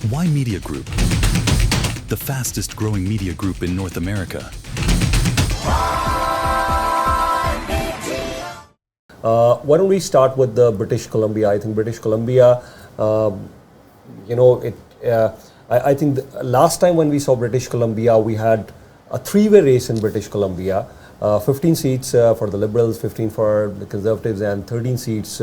Ymedia Group, the fastest growing media group in North America. Why don't we start with the British Columbia? I think British Columbia, I think last time when we saw British Columbia, we had a three-way race in British Columbia. 15 seats for the Liberals, 15 for the Conservatives, and 13 seats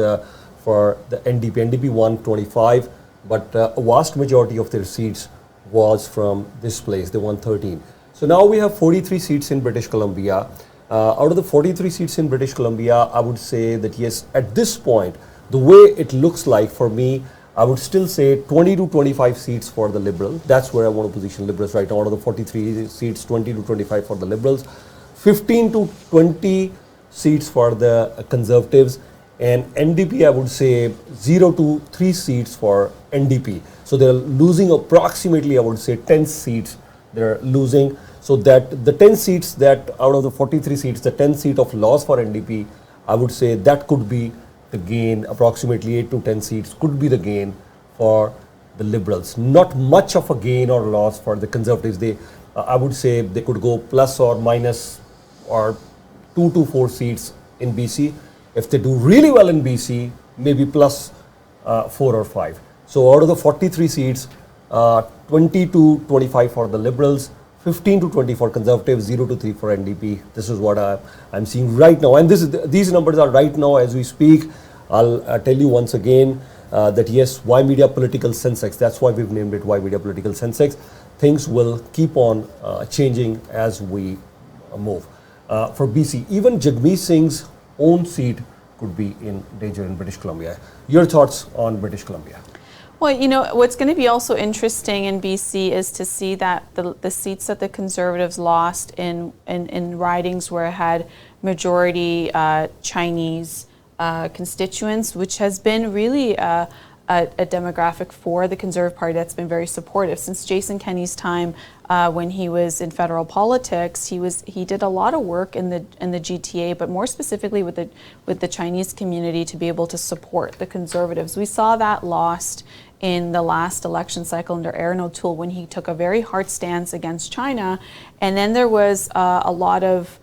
for the NDP. NDP won 25, but a vast majority of their seats was from this place. They won 13. So now we have 43 seats in British Columbia. Out of the 43 seats in British Columbia, I would say that yes, at this point, the way it looks like for me, I would still say 20 to 25 seats for the Liberals. That's where I want to position Liberals right now. Out of the 43 seats, 20 to 25 for the Liberals, 15 to 20 seats for the Conservatives, and NDP, I would say 0 to 3 seats for NDP. So they're losing approximately, I would say 10 seats they're losing. So that the 10 seats that out of the 43 seats, the 10 seat of loss for NDP, I would say that could be the gain. Approximately 8 to 10 seats could be the gain for the Liberals. Not much of a gain or loss for the Conservatives. They, I would say they could go plus or minus or 2 to 4 seats in BC. If they do really well in BC, maybe plus 4 or 5. So out of the 43 seats, 20 to 25 for the Liberals, 15 to 20 for Conservatives, 0 to 3 for NDP. This is what I'm seeing right now. And these numbers are right now as we speak. I'll tell you once again that yes, Ymedia Political Sensex, that's why we've named it Ymedia Political Sensex. Things will keep on changing as we move. For BC, even Jagmeet Singh's own seat could be in danger in British Columbia. Your thoughts on British Columbia? Well, you know, what's going to be also interesting in BC is to see that the seats that the Conservatives lost in ridings where it had majority Chinese constituents, which has been really a demographic for the Conservative Party that's been very supportive. Since Jason Kenney's time when he was in federal politics, he did a lot of work in the GTA, but more specifically with the Chinese community to be able to support the Conservatives. We saw that lost in the last election cycle under Aaron O'Toole when he took a very hard stance against China, and then there was a lot of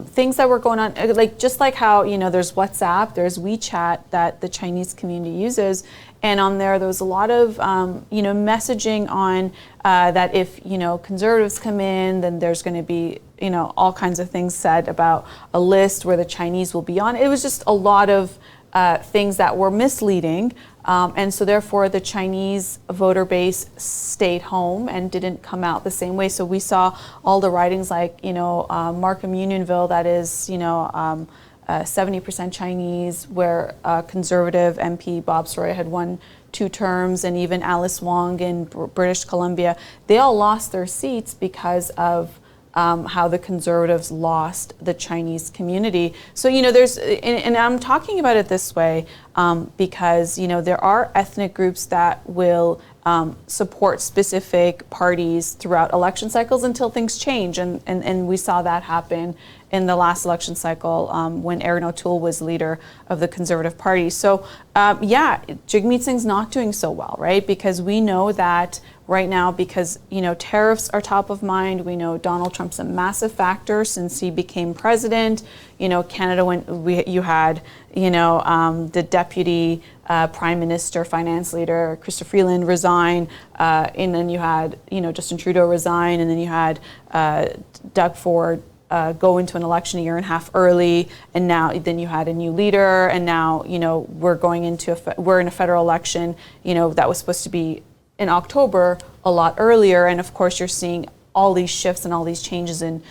things that were going on, like just like how, you know, there's WhatsApp, there's WeChat that the Chinese community uses, and on there was a lot of messaging on that if Conservatives come in, then there's going to be all kinds of things said about a list where the Chinese will be on. It was just a lot of things that were misleading. And so therefore the Chinese voter base stayed home and didn't come out the same way. So we saw all the ridings like, Markham Unionville, that is, 70% Chinese, where Conservative MP Bob Soroya had won 2 terms, and even Alice Wong in British Columbia, they all lost their seats because of how the Conservatives lost the Chinese community. So, there's, and I'm talking about it this way because, there are ethnic groups that will support specific parties throughout election cycles until things change. And we saw that happen in the last election cycle when Aaron O'Toole was leader of the Conservative Party. So, Jagmeet Singh's not doing so well, right? Because we know that right now, because tariffs are top of mind. We know Donald Trump's a massive factor since he became president. Canada you had the deputy prime minister, finance leader Chrystia Freeland resign, and then you had Justin Trudeau resign, and then you had Doug Ford go into an election a year and a half early, and then you had a new leader, and now we're in a federal election that was supposed to be in October a lot earlier, and of course you're seeing all these shifts and all these changes and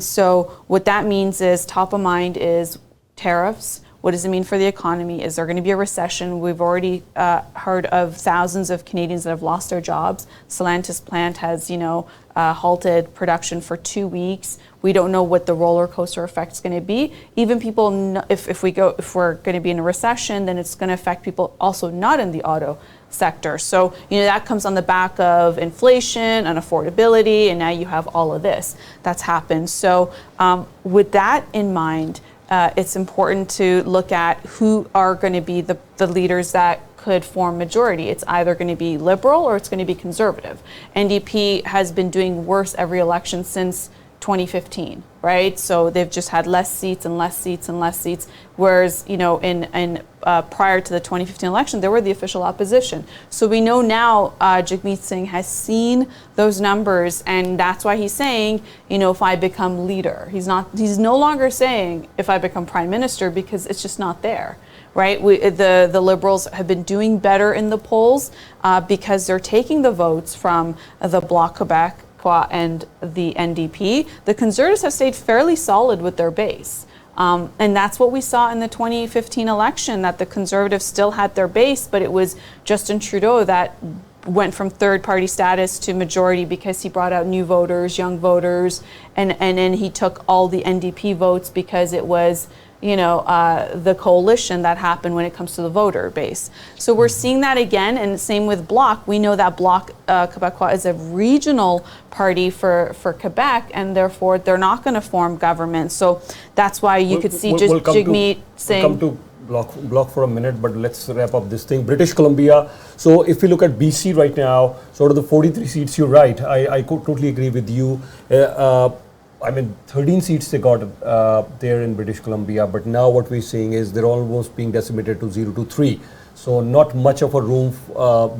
so what that means is top of mind is tariffs. What does it mean for the economy? Is there going to be a recession? We've already heard of thousands of Canadians that have lost their jobs. Stellantis plant has halted production for 2 weeks. We don't know what the roller coaster effect is going to be. Even people, if we're going to be in a recession, then it's going to affect people also not in the auto sector. So, that comes on the back of inflation and affordability, and now you have all of this that's happened. So with that in mind, it's important to look at who are going to be the leaders that could form majority. It's either going to be Liberal or it's going to be Conservative. NDP has been doing worse every election since 2015, right? So they've just had less seats and less seats and less seats. Whereas, you know, in prior to the 2015 election, they were the official opposition. So we know now Jagmeet Singh has seen those numbers, and that's why he's saying, you know, if I become leader, he's no longer saying if I become prime minister, because it's just not there. Right, the Liberals have been doing better in the polls because they're taking the votes from the Bloc Quebec and the NDP. The Conservatives have stayed fairly solid with their base. And that's what we saw in the 2015 election, that the Conservatives still had their base, but it was Justin Trudeau that went from third party status to majority because he brought out new voters, young voters, and then he took all the NDP votes because it was, you know, the coalition that happened when it comes to the voter base. So we're seeing that again, and same with Bloc. We know that Bloc Québécois is a regional party for Quebec, and therefore they're not going to form government. So that's why you could see Jagmeet Singh. We'll come to Bloc for a minute, but let's wrap up this thing. British Columbia. So if you look at BC right now, sort of the 43 seats, you're right. I could totally agree with you. I mean, 13 seats they got there in British Columbia, but now what we're seeing is they're almost being decimated to 0 to 3. So not much of a room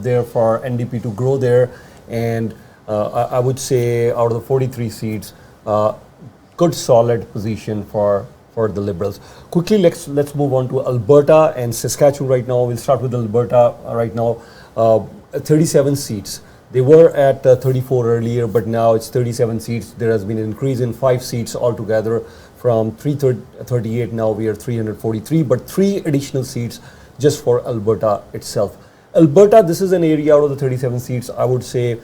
there for NDP to grow there. And I would say out of the 43 seats, good solid position for the Liberals. Quickly, let's move on to Alberta and Saskatchewan right now. We'll start with Alberta right now. 37 seats. They were at 34 earlier, but now it's 37 seats. There has been an increase in 5 seats altogether from 338. Now we are 343, but 3 additional seats just for Alberta itself. Alberta, this is an area out of the 37 seats. I would say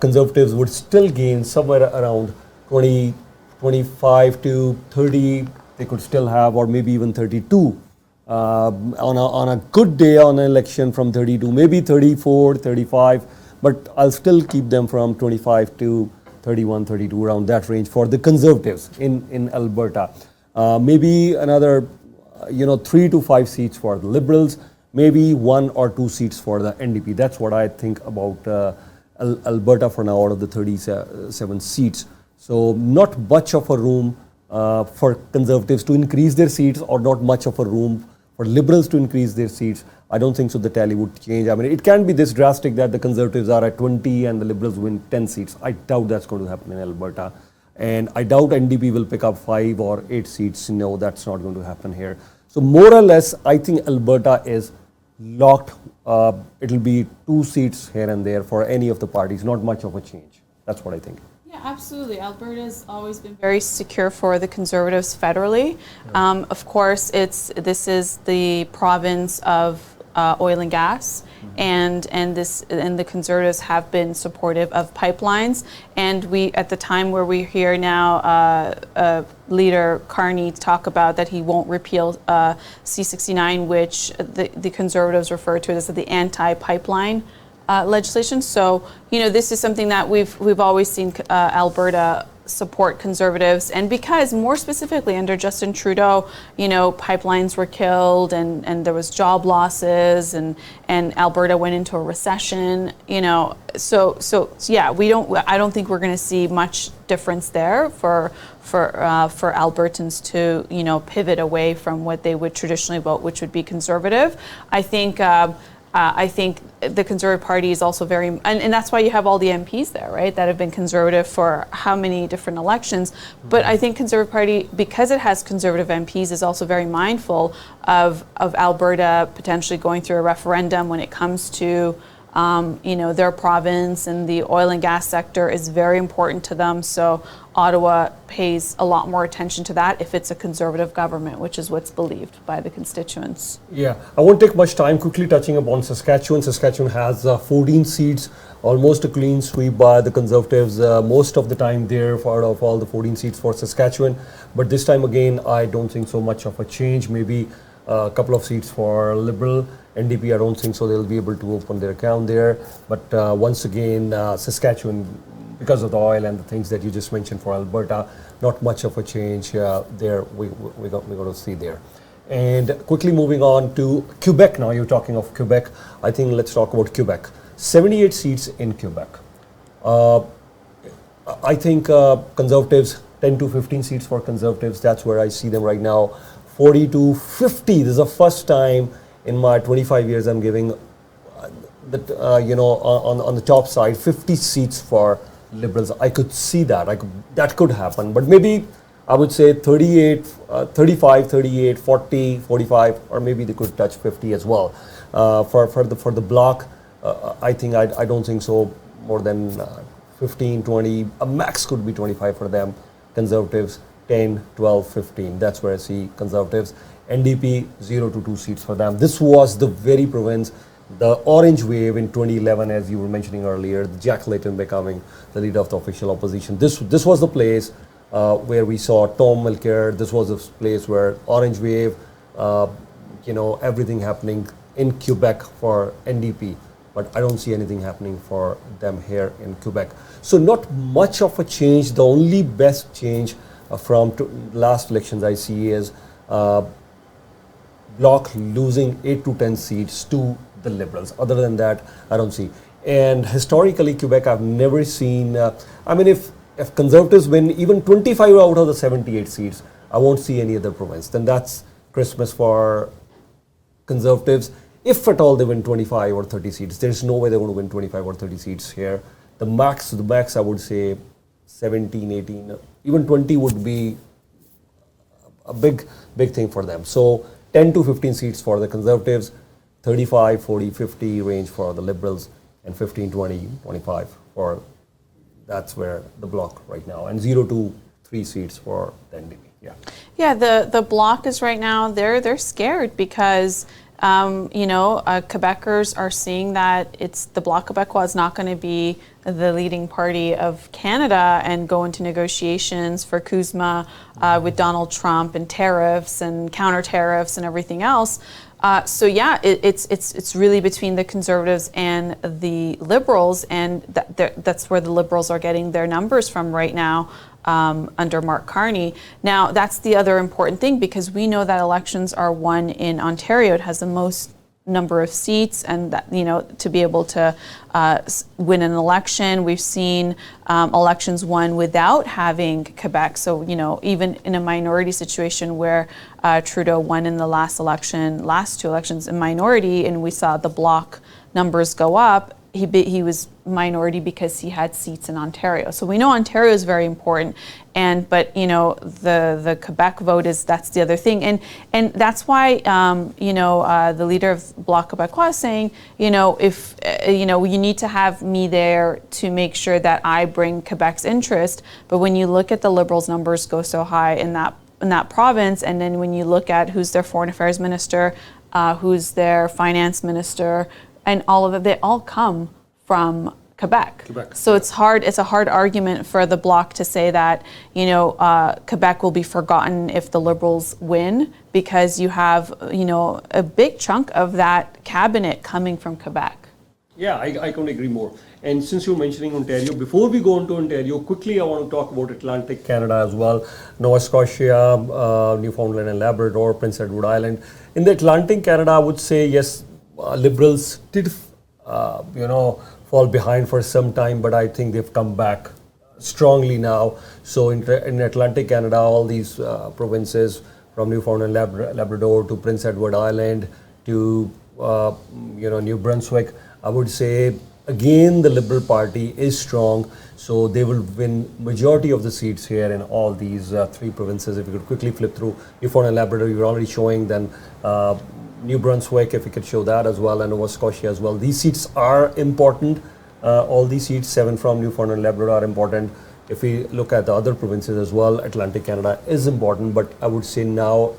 Conservatives would still gain somewhere around 20, 25 to 30. They could still have, or maybe even 32. On a good day on an election from 32, maybe 34, 35. But I'll still keep them from 25 to 31, 32, around that range for the Conservatives in Alberta. Maybe another, 3 to 5 seats for the Liberals, maybe 1 or 2 seats for the NDP. That's what I think about Alberta for now out of the 37 seats. So not much of a room for Conservatives to increase their seats, or not much of a room for Liberals to increase their seats. I don't think so the tally would change. I mean, it can be this drastic that the Conservatives are at 20 and the Liberals win 10 seats. I doubt that's going to happen in Alberta. And I doubt NDP will pick up 5 or 8 seats. No, that's not going to happen here. So more or less, I think Alberta is locked. It'll be 2 seats here and there for any of the parties. Not much of a change. That's what I think. Yeah, absolutely. Alberta's always been very secure for the Conservatives federally. Of course, this is the province of oil and gas, and the Conservatives have been supportive of pipelines. And we, at the time where we hear now Leader Carney talk about that he won't repeal C-69, which the Conservatives refer to as the anti-pipeline legislation. So, this is something that we've always seen Alberta support Conservatives, and because more specifically under Justin Trudeau, pipelines were killed and there was job losses and Alberta went into a recession, so yeah, I don't think we're going to see much difference there for Albertans to pivot away from what they would traditionally vote, which would be Conservative. I think the Conservative Party is also very, and that's why you have all the MPs there, right, that have been Conservative for how many different elections. But I think Conservative Party, because it has Conservative MPs, is also very mindful of Alberta potentially going through a referendum when it comes to their province, and the oil and gas sector is very important to them. So Ottawa pays a lot more attention to that if it's a Conservative government, which is what's believed by the constituents. Yeah, I won't take much time. Quickly touching upon Saskatchewan. Saskatchewan has 14 seats, almost a clean sweep by the Conservatives most of the time there out of all the 14 seats for Saskatchewan. But this time again, I don't think so much of a change. Maybe a couple of seats for Liberal. NDP, I don't think so they'll be able to open their account there. But once again, Saskatchewan because of the oil and the things that you just mentioned for Alberta. Not much of a change there we're going to see there. And quickly moving on to Quebec now. You're talking of Quebec. I think let's talk about Quebec. 78 seats in Quebec. I think Conservatives, 10 to 15 seats for Conservatives. That's where I see them right now. 40 to 50. This is the first time in my 25 years I'm giving, on the top side, 50 seats for Liberals. I could see that. That could happen. But maybe I would say 38, 35, 38, 40, 45, or maybe they could touch 50 as well. For the bloc, I think I don't think so. More than 15, 20, a max could be 25 for them. Conservatives 10, 12, 15. That's where I see Conservatives. NDP 0 to 2 seats for them. This was the very province, the orange wave in 2011, as you were mentioning earlier. Jack Layton becoming the leader of the official opposition. This was the place where we saw Tom Mulcair. This was the place where orange wave, everything happening in Quebec for NDP. But I don't see anything happening for them here in Quebec. So not much of a change. The only best change from last elections I see is Bloc losing 8 to 10 seats to the Liberals. Other than that, I don't see. And historically, Quebec, I've never seen, if Conservatives win even 25 out of the 78 seats, I won't see any other province. Then that's Christmas for Conservatives. If at all they win 25 or 30 seats, there's no way they're going to win 25 or 30 seats here. The max I would say 17, 18, even 20 would be a big thing for them. So 10 to 15 seats for the Conservatives, 35, 40, 50 range for the Liberals, and 15, 20, 25 for, that's where the bloc right now, and 0 to 3 seats for the NDP. Yeah, the bloc is right now, they're scared because Quebecers are seeing that the Bloc Québécois is not going to be the leading party of Canada and go into negotiations for CUSMA with Donald Trump and tariffs and counter tariffs and everything else. It's really between the Conservatives and the Liberals, and that's where the Liberals are getting their numbers from right now. Under Mark Carney. Now, that's the other important thing, because we know that elections are won in Ontario. It has the most number of seats, and that, to be able to win an election. We've seen elections won without having Quebec. So, even in a minority situation where Trudeau won in the last two elections in minority, and we saw the Bloc numbers go up, he was minority because he had seats in Ontario. So we know Ontario is very important, but the Quebec vote that's the other thing, and that's why the leader of Bloc Québécois is saying, if you need to have me there to make sure that I bring Quebec's interest. But when you look at the Liberals' numbers go so high in that province, and then when you look at who's their foreign affairs minister, who's their finance minister, and all of it, they all come from Quebec. So it's a hard argument for the Bloc to say that, Quebec will be forgotten if the Liberals win, because you have, a big chunk of that cabinet coming from Quebec. Yeah, I couldn't agree more. And since you're mentioning Ontario, before we go into Ontario, quickly I want to talk about Atlantic Canada as well. Nova Scotia, Newfoundland and Labrador, Prince Edward Island. In the Atlantic Canada, I would say, yes, Liberals did, fall behind for some time, but I think they've come back strongly now. So in Atlantic Canada, all these provinces from Newfoundland, Labrador to Prince Edward Island to New Brunswick, I would say again the Liberal Party is strong. So they will win majority of the seats here in all these 3 provinces. If you could quickly flip through Newfoundland, Labrador, you were already showing. Then New Brunswick, if you could show that as well, and Nova Scotia as well. These seats are important. All these seats, 7 from Newfoundland and Labrador, are important. If we look at the other provinces as well, Atlantic Canada is important, but I would say now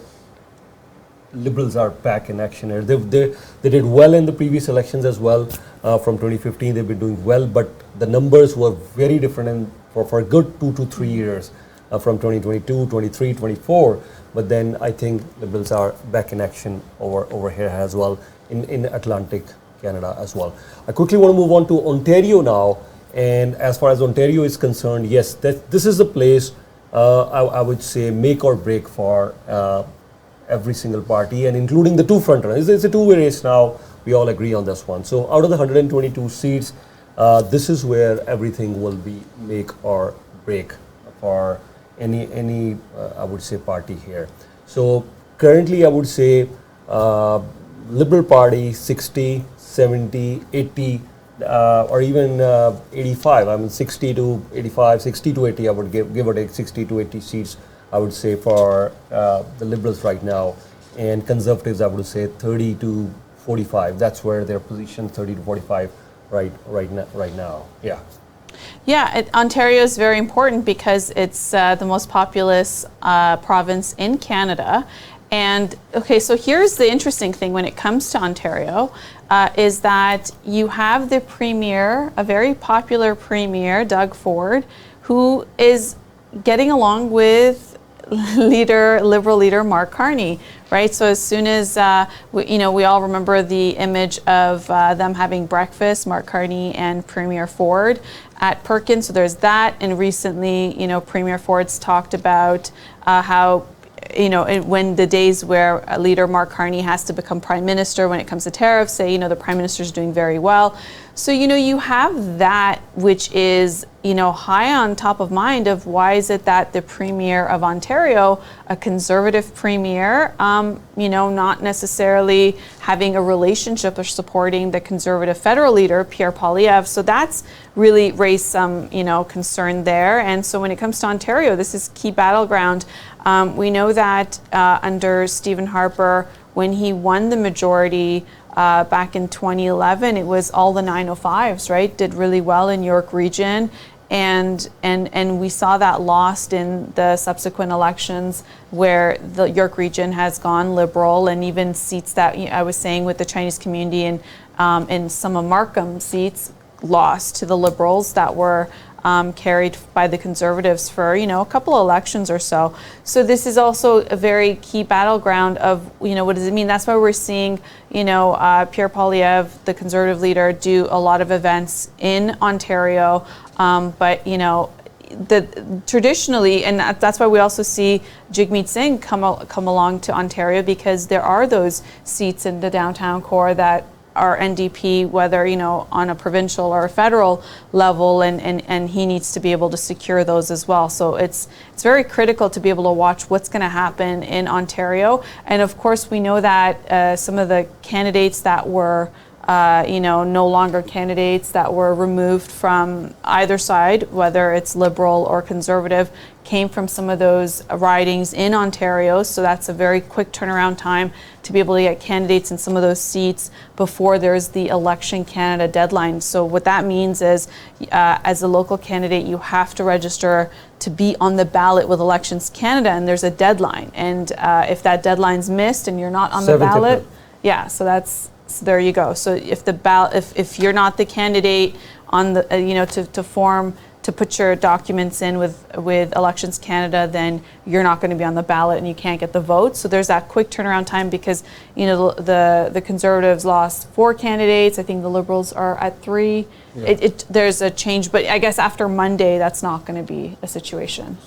Liberals are back in action here. They did well in the previous elections as well. From 2015, they've been doing well, but the numbers were very different for a good 2 to 3 years. From 2022, 23, 24, but then I think Liberals are back in action over here as well in Atlantic Canada as well. I quickly want to move on to Ontario now, And as far as Ontario is concerned, yes, this is the place, I would say, make or break for every single party, and including the two frontrunners. It's a two-way race now. We all agree on this one. So out of the 122 seats, this is where everything will be make or break for any I would say, party here. So currently, I would say Liberal Party 60, 70, 80, or even 85. I mean, 60 to 85, 60 to 80. I would give or take 60 to 80 seats, I would say, for the Liberals right now, and Conservatives, I would say 30 to 45. That's where their position, 30 to 45, right now. Yeah. Yeah, Ontario is very important because it's the most populous province in Canada. And okay, so here's the interesting thing when it comes to Ontario, is that you have the premier, a very popular premier, Doug Ford, who is getting along with Liberal leader Mark Carney, right? So as soon as we all remember the image of them having breakfast, Mark Carney and Premier Ford at Perkins. So there's that, and recently, Premier Ford's talked about how, when the days where leader Mark Carney has to become prime minister when it comes to tariffs, say, the prime minister's doing very well. So, you have that, which is, high on top of mind of why is it that the premier of Ontario, a conservative premier, not necessarily having a relationship or supporting the conservative federal leader, Pierre Poilievre. So that's really raised some, concern there. And so when it comes to Ontario, this is key battleground. We know that under Stephen Harper, when he won the majority back in 2011, it was all the 905s, right? Did really well in York Region. And we saw that lost in the subsequent elections where the York Region has gone Liberal, and even seats that I was saying with the Chinese community and some of Markham seats lost to the Liberals that were carried by the Conservatives for, a couple of elections or so. So this is also a very key battleground of, what does it mean? That's why we're seeing, Pierre Poilievre, the Conservative leader, do a lot of events in Ontario. But, traditionally, and that's why we also see Jagmeet Singh come along to Ontario, because there are those seats in the downtown core that are NDP, whether, on a provincial or a federal level, and he needs to be able to secure those as well. So it's very critical to be able to watch what's going to happen in Ontario. And of course, we know that some of the candidates that were no longer candidates that were removed from either side, whether it's Liberal or Conservative, came from some of those ridings in Ontario. So that's a very quick turnaround time to be able to get candidates in some of those seats before there's the Election Canada deadline. So what that means is, as a local candidate, you have to register to be on the ballot with Elections Canada, and there's a deadline. And if that deadline's missed and you're not on the ballot, so there you go. So if you're not the candidate on the to put your documents in with Elections Canada, then you're not going to be on the ballot and you can't get the vote. So there's that quick turnaround time because the Conservatives lost 4 candidates. I think the Liberals are at 3. Yeah. There's a change, but I guess after Monday, that's not going to be a situation.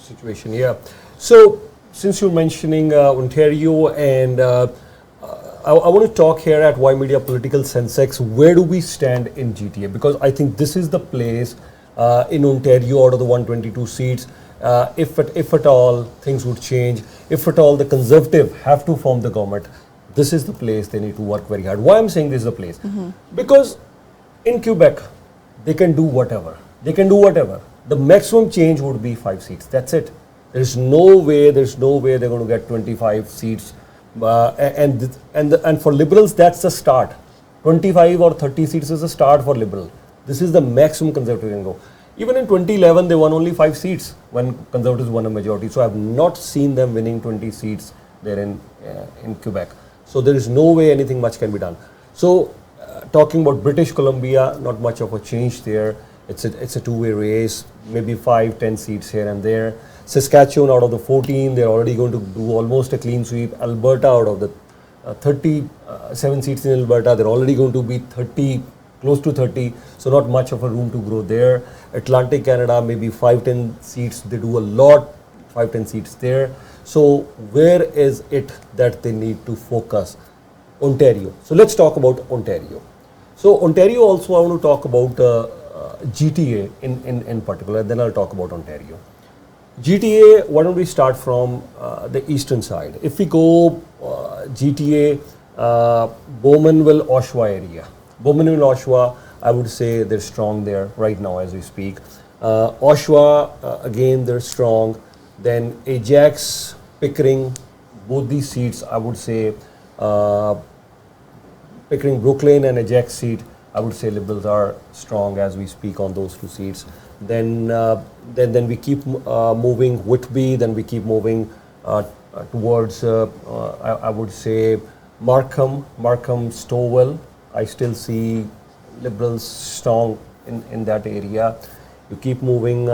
Yeah. So since you're mentioning Ontario, and I want to talk here at Ymedia Political Sensex, where do we stand in GTA? Because I think this is the place in Ontario, out of the 122 seats, if at all things would change, if at all the Conservative have to form the government, this is the place they need to work very hard. Why I'm saying this is the place? Mm-hmm. Because in Quebec, they can do whatever. The maximum change would be 5 seats. That's it. There's no way they're going to get 25 seats. And for Liberals, that's the start. 25 or 30 seats is the start for Liberal. This is the maximum Conservative can go. Even in 2011, they won only 5 seats when Conservatives won a majority. So I have not seen them winning 20 seats there in Quebec. So there is no way anything much can be done. So talking about British Columbia, not much of a change there. It's a two-way race, maybe 5-10 seats here and there. Saskatchewan, out of the 14, they're already going to do almost a clean sweep. Alberta, out of the 37 seats in Alberta, they're already going to be 30 close to 30, so not much of a room to grow there. Atlantic Canada, maybe 5-10 seats, they do a lot, 5-10 seats there. So where is it that they need to focus? Ontario. So let's talk about Ontario. So Ontario also, I want to talk about GTA in particular, then I'll talk about Ontario. GTA, why don't we start from the eastern side? If we go GTA, Bowmanville, Oshawa area. Bowmanville, Oshawa, I would say they're strong there right now as we speak. Oshawa, again, they're strong. Then Ajax, Pickering, both these seats, I would say, Pickering, Brooklyn and Ajax seat, I would say Liberals are strong as we speak on those two seats. Then we keep moving Whitby, then we keep moving towards, I would say, Markham, Stowell. I still see Liberals strong in that area. You keep moving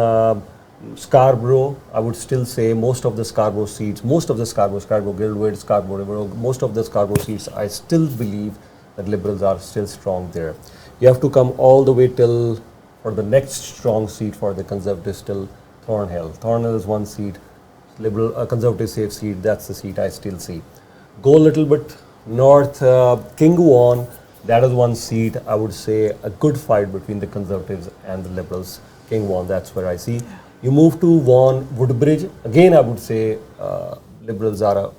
Scarborough, I would still say most of the Scarborough seats, Scarborough, Guildwood, Scarborough River, most of the Scarborough seats, I still believe that Liberals are still strong there. You have to come all the way till for the next strong seat for the Conservatives till Thornhill. Thornhill is one seat, Liberal, Conservative safe seat, that's the seat I still see. Go a little bit north, Kinguan, that is one seat, I would say a good fight between the Conservatives and the Liberals. Kinguan, that's where I see. You move to Vaughan, Woodbridge, again I would say Liberals are a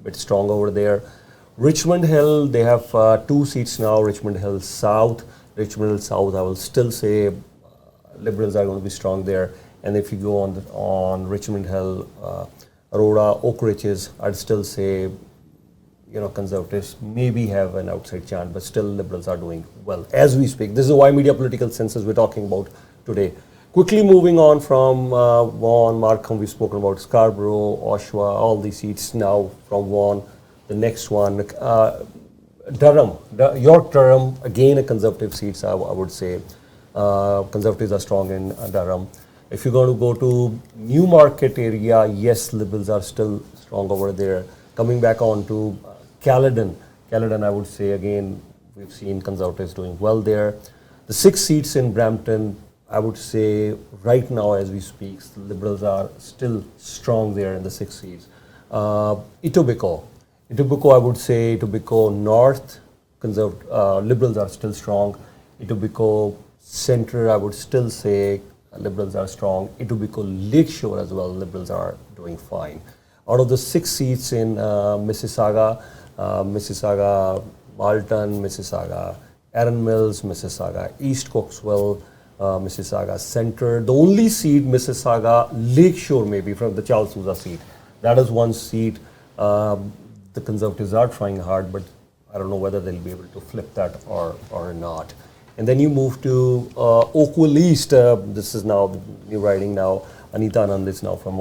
bit strong over there. Richmond Hill, they have 2 seats now, Richmond Hill South. Richmond Hill South, I will still say Liberals are going to be strong there. And if you go on Richmond Hill, Aurora, Oak Ridges, I'd still say, Conservatives maybe have an outside chance, but still Liberals are doing well as we speak. This is Ymedia political census we're talking about today. Quickly moving on from Vaughan, Markham, we've spoken about Scarborough, Oshawa, all these seats now from Vaughan. The next one, Durham, York Durham, again a Conservative seats, I would say. Conservatives are strong in Durham. If you're going to go to Newmarket area, yes, Liberals are still strong over there. Coming back on to Caledon, I would say again, we've seen Conservatives doing well there. The 6 seats in Brampton, I would say right now as we speak, the Liberals are still strong there in the 6 seats. Etobicoke, I would say Etobicoke North, Liberals are still strong. Etobicoke Centre, I would still say Liberals are strong. Etobicoke Lakeshore as well, Liberals are doing fine. Out of the 6 seats in Mississauga, Malton, Mississauga, Erin Mills, Mississauga, East Coxwell, Mississauga Centre. The only seat, Mississauga Lakeshore maybe, from the Charles Sousa seat. That is one seat. The Conservatives are trying hard, but I don't know whether they'll be able to flip that or not. And then you move to Oakville East. This is now the new riding now. Anita Anand is now from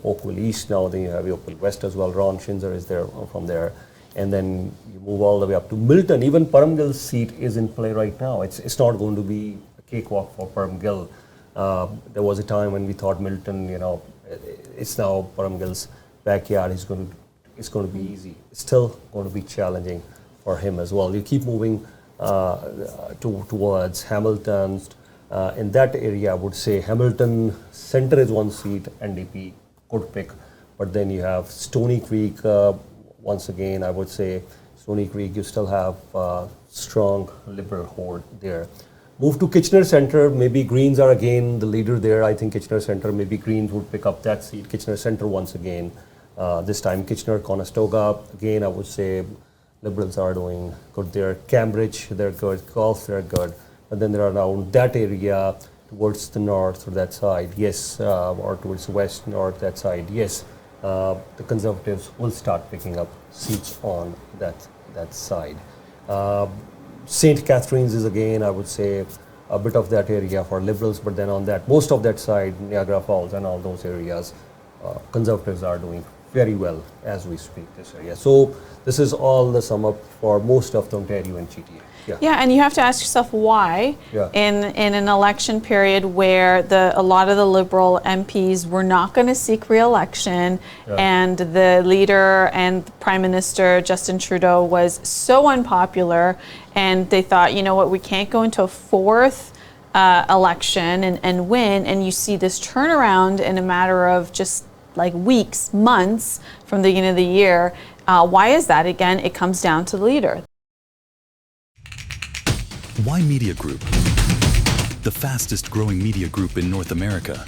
Oakville East now. Then you have Oakville West as well. Ron Schinzer is there from there. And then you move all the way up to Milton. Even Paramgil's seat is in play right now. It's not going to be a cakewalk for Paramgil. There was a time when we thought Milton, it's now Paramgil's backyard. It's going to be easy. It's still going to be challenging for him as well. You keep moving towards Hamilton. In that area, I would say Hamilton Centre is one seat, NDP could pick. But then you have Stony Creek. Once again, I would say Stony Creek, you still have strong Liberal hold there. Move to Kitchener Centre. Maybe Greens are again the leader there. I think Kitchener Centre, maybe Greens would pick up that seat. Kitchener Centre once again. This time Kitchener, Conestoga, again I would say Liberals are doing good there. Cambridge, they're good. Guelph, they're good. But then there are around that area towards the north or that side, yes, or towards the west, north, that side, yes. The Conservatives will start picking up seats on that side. St. Catharines is again, I would say, a bit of that area for Liberals, but then on that, most of that side, Niagara Falls and all those areas, Conservatives are doing very well as we speak this area. So this is all the sum up for most of the Ontario and GTA. Yeah, and you have to ask yourself why in an election period where a lot of the Liberal MPs were not going to seek re-election and the leader and Prime Minister Justin Trudeau was so unpopular, and they thought, you know what, we can't go into a fourth election and win, and you see this turnaround in a matter of just like weeks, months from the beginning of the year. Why is that? Again, it comes down to the leader. Ymedia Group, the fastest growing media group in North America.